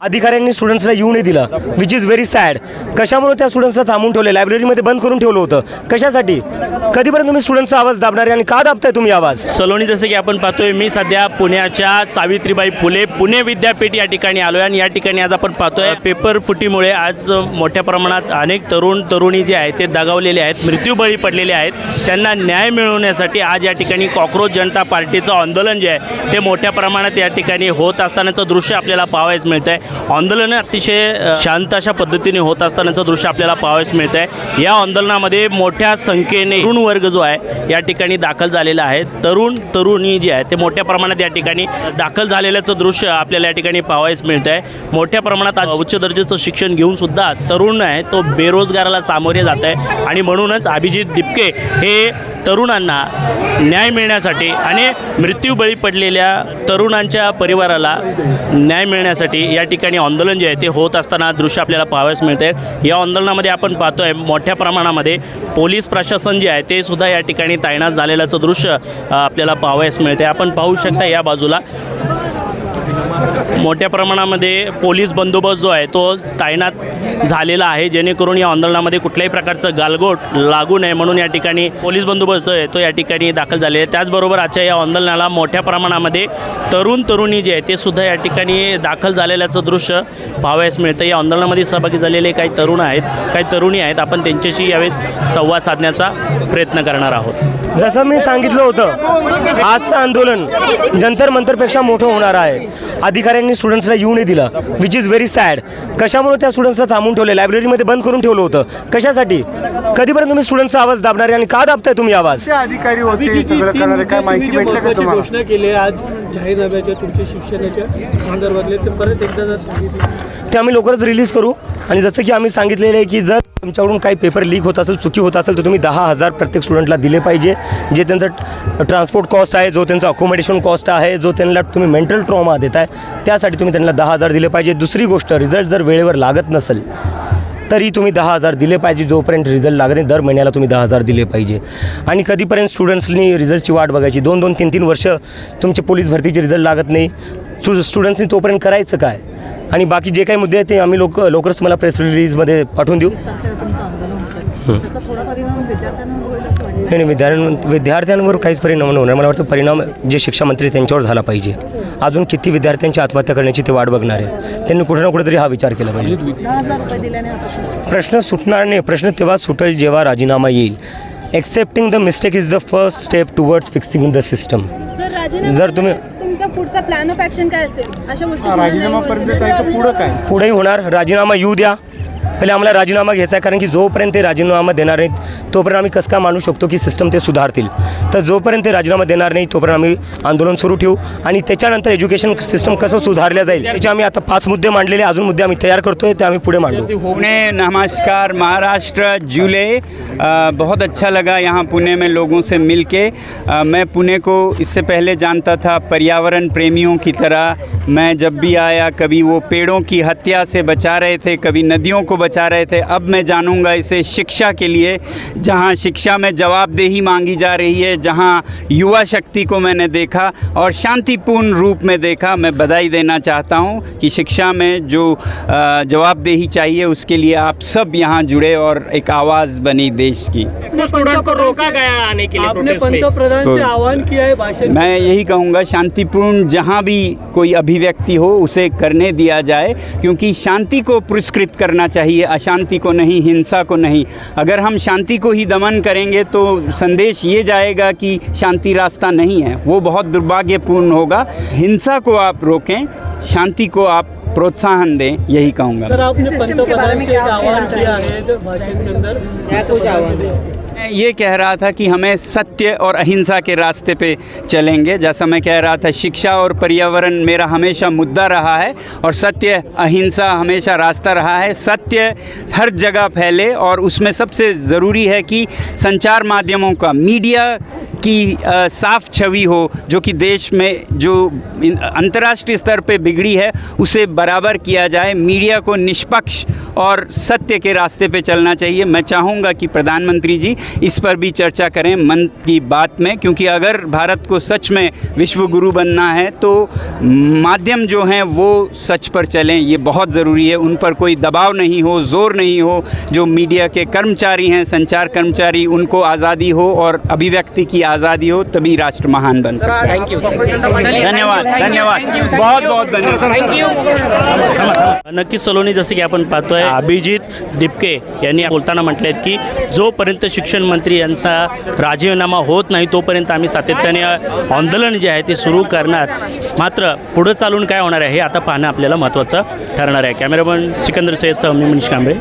अधिकाऱ्यांनी स्टुडंट्सला येऊ नाही दिलं, विच इज व्हेरी सॅड. कशामुळे त्या स्टुडंट्सला थांबून ठेवले, लायब्ररीमध्ये बंद करून ठेवलं होतं, कशासाठी? कधीपर्यंत तुम्ही स्टुडंट्सचा आवाज दाबणार आणि का दाबताय तुम्ही आवाज? सलोनी, जसं की आपण पाहतोय, मी सध्या पुण्याच्या सावित्रीबाई फुले पुणे विद्यापीठ या ठिकाणी आलो आहे आणि या ठिकाणी आज आपण पाहतोय पेपर फुटीमुळे आज मोठ्या प्रमाणात अनेक तरुणी जे आहेत ते दगावलेले आहेत, मृत्यूबळी पडलेले आहेत. त्यांना न्याय मिळवण्यासाठी आज या ठिकाणी कॉक्रोच जनता पार्टीचं आंदोलन जे आहे ते मोठ्या प्रमाणात या ठिकाणी होत असतानाचं दृश्य आपल्याला पाहावयास मिळतं आहे. आंदोलन अतिशय शांत अशा पद्धतीने होत असतानाचं दृश्य आपल्याला पाहावयास मिळतं आहे. या आंदोलनामध्ये मोठ्या संख्येने तरुण वर्ग जो आहे या ठिकाणी दाखल झालेला आहे. तरुणी जे आहे ते मोठ्या प्रमाणात या ठिकाणी दाखल झालेल्याचं दृश्य आपल्याला या ठिकाणी पाहावयास मिळतं आहे. मोठ्या प्रमाणात आज उच्च दर्जाचं शिक्षण घेऊन सुद्धा तरुण आहे तो बेरोजगाराला सामोरे जात आहे आणि म्हणूनच अभिजित दिपके हे तरुणांना न्याय मिळण्यासाठी आणि मृत्यूबळी पडलेल्या तरुणांच्या परिवाराला न्याय मिळण्यासाठी या ठिकाणी आंदोलन जे आहे ते होत असताना दृश्य आपल्याला पाहावयास मिळते. या आंदोलनामध्ये आपण पाहतोय मोठ्या प्रमाणामध्ये पोलीस प्रशासन जे आहे ते सुद्धा या ठिकाणी तैनात झालेल्याचं दृश्य आपल्याला पाहावयास मिळते. आपण पाहू शकता या बाजूला मोठ्या प्रमाणामध्ये पोलीस बंदोबस्त जो आहे तो तैनात झालेला आहे, जेणेकरून या आंदोलनामध्ये कुठल्याही प्रकारचं गालबोट लागू नये म्हणून या ठिकाणी पोलीस बंदोबस्त जो आहे तो या ठिकाणी दाखल झाले आहे. त्याचबरोबर आजच्या या आंदोलनाला मोठ्या प्रमाणामध्ये तरुणी जे आहे ते सुद्धा या ठिकाणी दाखल झालेल्याचं दृश्य पाहावयास मिळतं. या आंदोलनामध्ये सहभागी झालेले काही तरुण आहेत, काही तरुणी आहेत, आपण त्यांच्याशी यावेळी संवाद साधण्याचा प्रयत्न करणार आहोत. जसं मी सांगितलं होतं, आजचं आंदोलन जंतर मंतरपेक्षा मोठं होणार आहे. अधिकाऱ्यांनी स्टुडंट्सला येऊ नाही दिलं, विच इज व्हेरी सॅड. कशामुळे त्या स्टुडंट्सला थांबून ठेवले, लायब्ररीमध्ये बंद करून ठेवलं होतं, कशासाठी? कधीपर्यंत तुम्ही स्टुडंट्सचा आवाज दाबणार आणि का दाबताय तुम्ही आवाज? अधिकारी होते सगळं करणारे, काय माहिती भेटलं का तुम्हाला? घोषणा केली आज जाहीरनाम्याच्या तुमच्या शिक्षणाच्या संदर्भातले, ते परत एकदा जर सांगितलं ते आम्ही लवकरच रिलीज करू. आणि जसं की आम्ही सांगितलेलं आहे की जर तुमच्याकडून काही पेपर लीक होत असेल, चुकी होत असेल, तर तुम्ही 10,000 प्रत्येक स्टुडंटला दिले पाहिजे. जे त्यांचं ट्रान्सपोर्ट कॉस्ट आहे, जो त्यांचा अकोमोडेशन कॉस्ट आहे, जो त्यांना तुम्ही मेंटल ट्रॉमा देत आहे, त्यासाठी तुम्ही त्यांना 10,000 दिले पाहिजे. दुसरी गोष्ट, रिझल्ट जर वेळेवर लागत नसेल तरी तुम्ही 10,000 दिले पाहिजे. जोपर्यंत रिझल्ट लागत नाही दर महिन्याला तुम्ही 10,000 दिले पाहिजे. आणि कधीपर्यंत स्टुडंट्सनी रिझल्टची वाट बघायची? 2-2, 3-3 वर्ष तुमचे पोलीस भरतीचे रिझल्ट लागत नाही, स्टुडंट्सनी तोपर्यंत करायचं काय? आणि बाकी जे काही मुद्दे आहेत ते आम्ही लवकरच तुम्हाला प्रेस रिलीजमध्ये पाठवून देऊ. नाही, विद्यार्थ्यांवर काहीच परिणाम होणार. मला वाटतं परिणाम जे शिक्षा मंत्री त्यांच्यावर झाला पाहिजे. अजून किती विद्यार्थ्यांची आत्महत्या करण्याची ते वाट बघणार आहेत, त्यांनी कुठे ना कुठेतरी हा विचार केला पाहिजे. प्रश्न सुटणार नाही, प्रश्न तेव्हा सुटेल जेव्हा राजीनामा येईल. Accepting the mistake is the first step towards fixing the system. जर तुम्ही तुमचा पुढचा प्लॅन ऑफ ॲक्शन काय असेल अशा गोष्टी? राजीनामापर्यंत जायचं, पुढं काय? पुढेही होणार. राजीनामा येऊ द्या, पहिले आम्हाला राजीनामा घ्यायचा आहे, कारण की जोपर्यंत ते राजीनामा देणार नाहीत तोपर्यंत आम्ही कसं काय मानू शकतो की सिस्टम ते सुधारतील? तर जोपर्यंत ते राजीनामा देणार नाही तोपर्यंत आम्ही आंदोलन सुरू ठेवू. आणि त्याच्यानंतर एज्युकेशन सिस्टम कसं सुधारलं जाईल त्याचे आम्ही आता 5 मुद्दे मांडलेले, अजून मुद्दे आम्ही तयार करतोय, ते आम्ही पुढे मांडू. पुणे, नमस्कार महाराष्ट्र, जुले बहुत अच्छा लगा यहाँ पुणे में लोगों से मिलके. मैं पुणे को इससे पहले जानता था पर्यावरण प्रेमियों की तरह. मैं जब भी आया कभी वो पेड़ों की हत्या से बचा रहे थे, कभी नदियों को बचा रहे थे. अब मैं जानूंगा इसे शिक्षा के लिए, जहाँ शिक्षा में जवाबदेही मांगी जा रही है, जहाँ युवा शक्ति को मैंने देखा और शांतिपूर्ण रूप में देखा. मैं बधाई देना चाहता हूँ कि शिक्षा में जो जवाबदेही चाहिए उसके लिए आप सब यहाँ जुड़े और एक आवाज़ बनी देश की. स्टूडेंट को रोका गया आने के लिए, आपने पंतप्रधान से आह्वान किया है भाषण. मैं यही कहूँगा शांतिपूर्ण जहाँ भी कोई अभिव्यक्ति हो उसे करने दिया जाए, क्योंकि शांति को पुरस्कृत करना चाहिए, अशांति को नहीं, हिंसा को नहीं. अगर हम शांति को ही दमन करेंगे तो संदेश ये जाएगा कि शांति रास्ता नहीं है, वो बहुत दुर्भाग्यपूर्ण होगा. हिंसा को आप रोकें, शांति को आप प्रोत्साहन दें, यही कहूँगा. सर, आपने पंतप्रधान से आह्वान किया है जो भाषण के अंदर, क्या कुछ आह्वान है? मैं ये कह रहा था कि हमें सत्य और अहिंसा के रास्ते पे चलेंगे. जैसा मैं कह रहा था, शिक्षा और पर्यावरण मेरा हमेशा मुद्दा रहा है और सत्य अहिंसा हमेशा रास्ता रहा है. सत्य हर जगह फैले और उसमें सबसे ज़रूरी है कि संचार माध्यमों का, मीडिया की साफ छवि हो, जो कि देश में जो अंतर्राष्ट्रीय स्तर पे बिगड़ी है उसे बराबर किया जाए. मीडिया को निष्पक्ष और सत्य के रास्ते पे चलना चाहिए। मैं चाहूँगा कि प्रधानमंत्री जी इस पर भी चर्चा करें मन की बात में, क्योंकि अगर भारत को सच में विश्व गुरु बनना है तो माध्यम जो हैं वो सच पर चलें, ये बहुत ज़रूरी है। उन पर कोई दबाव नहीं हो, ज़ोर नहीं हो। जो मीडिया के कर्मचारी हैं, संचार कर्मचारी, उनको आज़ादी हो और अभिव्यक्ति की आज़ादी हो, तभी राष्ट्र महान बन सकता है। थँक्यू धन्यवाद, धन्यवाद, बहुत बहुत धन्यवाद। नक्कीच सलोनी, जसं की आपण पाहतोय अभिजित दिपके यांनी बोलताना म्हटले आहेत की जोपर्यंत शिक्षण मंत्री यांचा राजीनामा होत नाही तोपर्यंत आम्ही सातत्याने आंदोलन जे आहे ते सुरू करणार। मात्र पुढे चालून काय होणार आहे हे आता पाहणं आपल्याला महत्त्वाचं ठरणार आहे। कॅमेरामन सिकंदर सय्यदसह मी मनीष कांबळे,